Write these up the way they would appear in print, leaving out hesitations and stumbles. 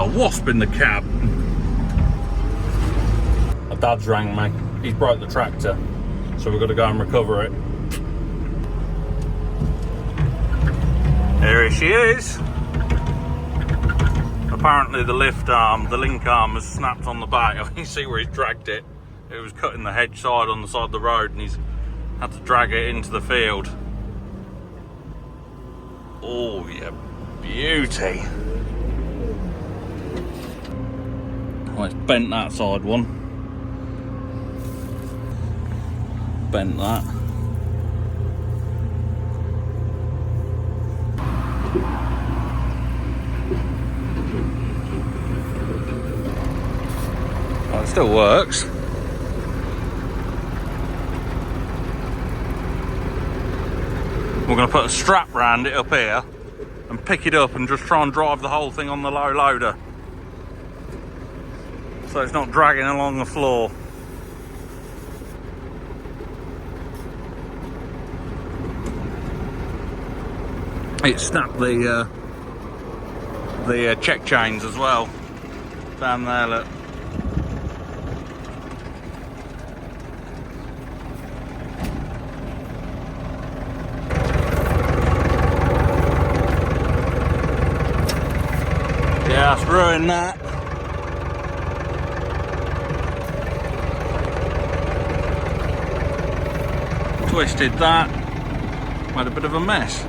a wasp in the cab. My dad's rang me. He's broke the tractor, so we've got to go and recover it. Here she is. Apparently the lift arm, the link arm, has snapped on the back. You can see where he's dragged it. It was cutting the hedge side on the side of the road, and he's had to drag it into the field. Oh yeah, beauty. Well, it's bent that side one. Bent that. Well, it still works. We're going to put a strap round it up here and pick it up and just try and drive the whole thing on the low loader, so it's not dragging along the floor. It snapped the check chains as well down there, look. Yeah, it's ruined that. Twisted that. Made a bit of a mess.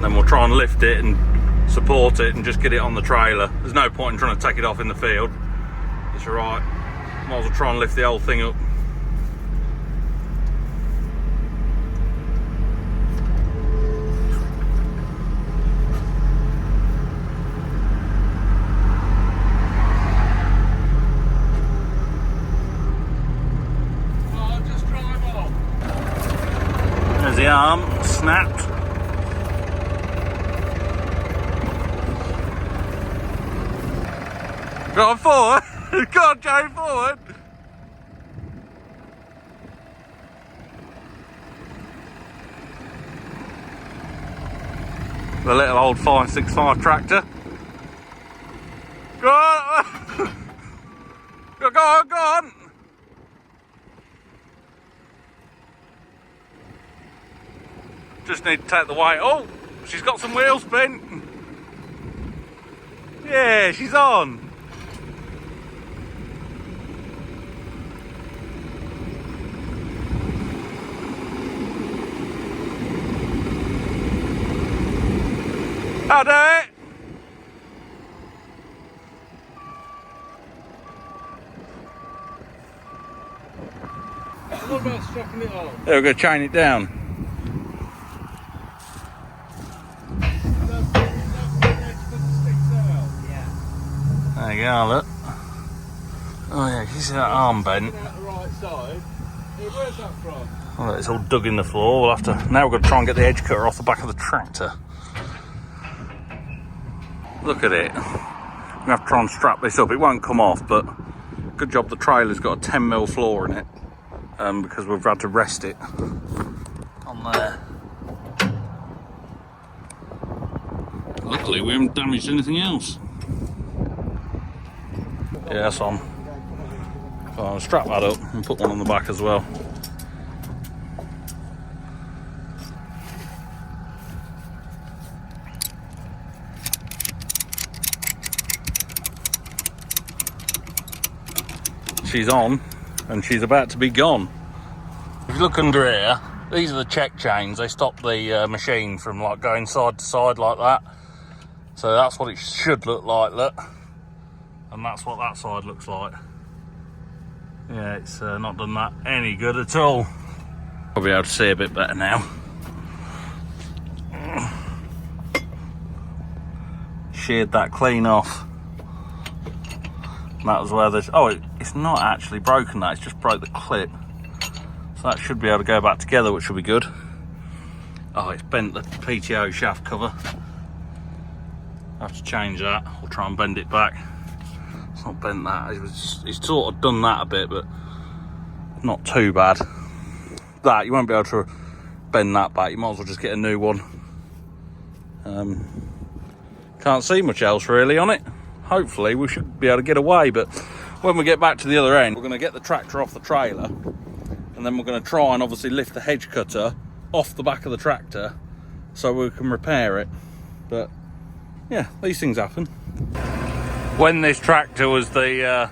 Then we'll try and lift it and support it and just get it on the trailer. There's no point in trying to take it off in the field. It's alright. Might as well try and lift the whole thing up. Oh, just drive off. There's the arm snapped. Go on forward. Go on, Joe, forward. The little old 565 tractor. Go on. Go on, go on. Just need to take the weight. Oh, she's got some wheel spin. Yeah, she's on. I'll do it. What about strapping it on? Yeah, we're going to chain it down. There you go, look. Oh yeah, you see that arm bent? Out the right side. Hey, where's that from? Oh, it's all dug in the floor. We'll have to. Now we're going to try and get the edge cutter off the back of the tractor. Look at it. We're going to have to try and strap this up. It won't come off, but good job the trailer's got a 10mm floor in it, because we've had to rest it on there. Luckily, we haven't damaged anything else. Yeah, that's on. So I'll strap that up and put one on the back as well. She's on, and she's about to be gone. If you look under here, these are the check chains. They stop the machine from like going side to side like that. So that's what it should look like, look. And that's what that side looks like. Yeah, it's not done that any good at all. Probably able to see a bit better now. Sheared that clean off. And that was where this. Oh, it's not actually broken. That it's just broke the clip. So that should be able to go back together, which will be good. Oh, it's bent the PTO shaft cover. I have to change that. We'll try and bend it back. It's not bent that. He's sort of done that a bit, but not too bad. That, you won't be able to bend that back. You might as well just get a new one. Can't see much else really on it. Hopefully we should be able to get away, but when we get back to the other end, we're going to get the tractor off the trailer, and then we're going to try and obviously lift the hedge cutter off the back of the tractor so we can repair it. But yeah, these things happen. When this tractor was the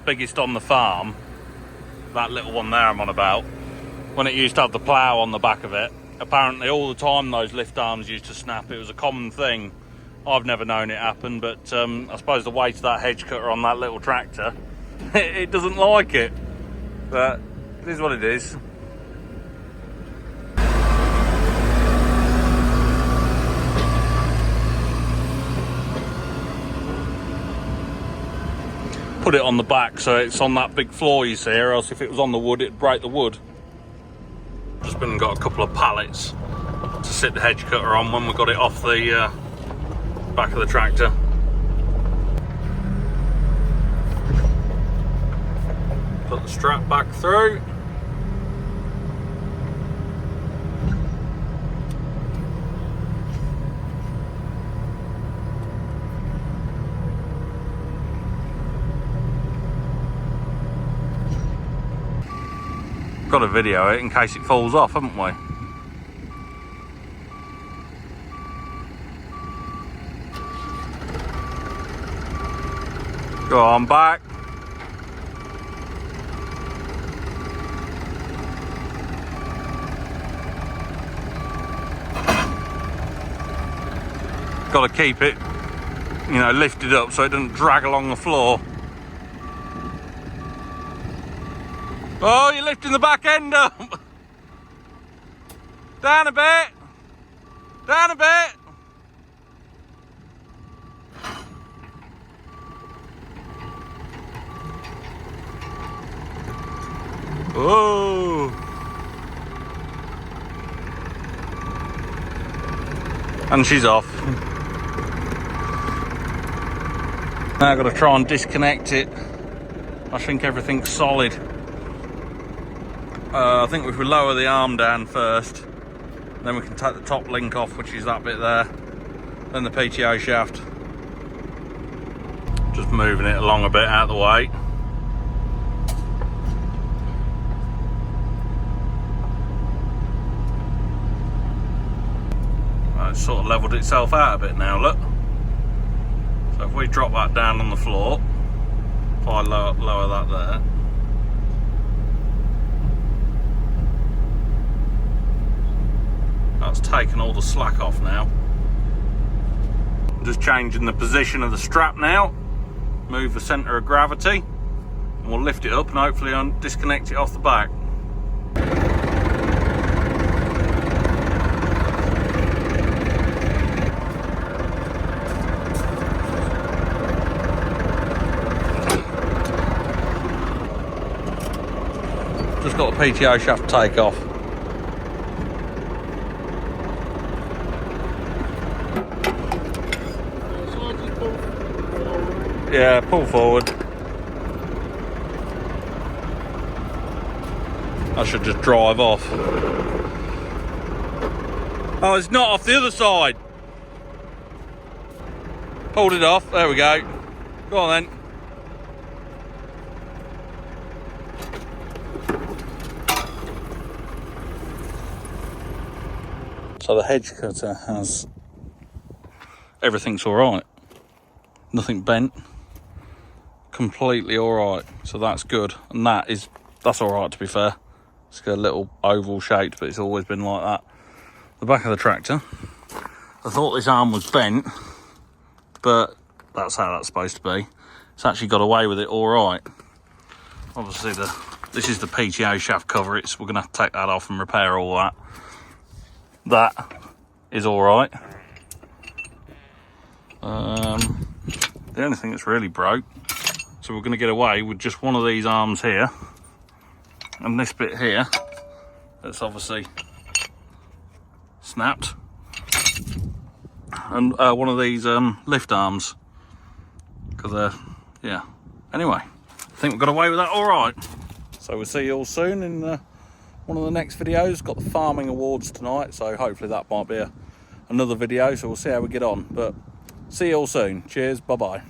biggest on the farm, that little one there I'm on about, when it used to have the plough on the back of it, apparently all the time those lift arms used to snap. It was a common thing. I've never known it happen, but I suppose the weight of that hedge cutter on that little tractor, it doesn't like it. But it is what it is. Put it on the back so it's on that big floor you see, or else if it was on the wood it'd break the wood. Just been and got a couple of pallets to sit the hedge cutter on when we got it off the back of the tractor. Put the strap back through. Got to video it in case it falls off, haven't we? Go on, back. Got to keep it, you know, lifted up so it doesn't drag along the floor. Oh, you're lifting the back end up. Down a bit. Down a bit. Whoa. And she's off. Now I've got to try and disconnect it. I think everything's solid. I think if we lower the arm down first, then we can take the top link off, which is that bit there, then the PTO shaft. Just moving it along a bit out of the way. Right, it's sort of levelled itself out a bit now, look. So if we drop that down on the floor, if I lower that there, that's taken all the slack off now. I'm just changing the position of the strap now, move the centre of gravity, and we'll lift it up and hopefully disconnect it off the back. Just got the PTO shaft to take off. Yeah, pull forward. I should just drive off. Oh, it's not off the other side. Pulled it off. There we go. Go on then. So the hedge cutter has everything's all right. Nothing bent. Completely all right. So that's good, and that's all right to be fair. It's got a little oval shaped, but it's always been like that. The back of the tractor. I thought this arm was bent, but that's how that's supposed to be. It's actually got away with it all right. Obviously, this is the PTO shaft cover. We're going to have to take that off and repair all that. That is all right. The only thing that's really broke, so we're going to get away with just one of these arms here, and this bit here that's obviously snapped, and one of these lift arms, because they're yeah. Anyway, I think we've got away with that all right. So we'll see you all soon in one of the next videos. Got the farming awards tonight, so hopefully that might be another video. So we'll see how we get on. But see you all soon. Cheers. Bye bye.